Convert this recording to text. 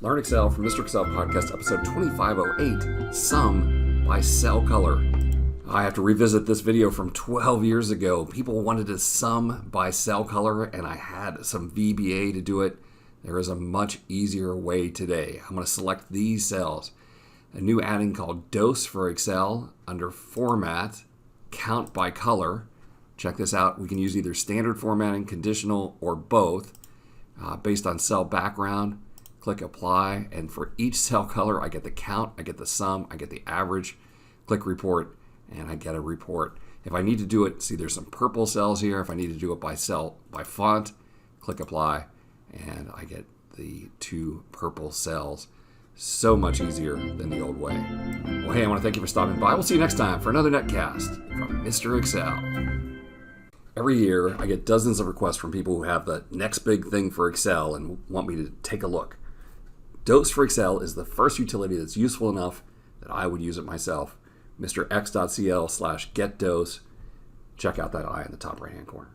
Learn Excel from Mr. Excel Podcast, episode 2508, Sum by Cell Color. I have to revisit this video from 12 years ago. People wanted to sum by cell color, and I had some VBA to do it. There is a much easier way today. I'm going to select these cells. A new add-in called Dose for Excel under Format, Count by Color. Check this out. We can use either standard formatting, conditional, or both. Based on cell background, click Apply, and for each cell color, I get the count, I get the sum, I get the average. Click Report, and I get a report. If I need to do it, see there's some purple cells here. If I need to do it by cell, by font, click Apply, and I get the two purple cells. So much easier than the old way. Well, hey, I want to thank you for stopping by. We'll see you next time for another netcast from Mr. Excel. Every year, I get dozens of requests from people who have the next big thing for Excel and want me to take a look. Dose for Excel is the first utility that's useful enough that I would use it myself. MrEx.cl/getDose. Check out that I in the top right-hand corner.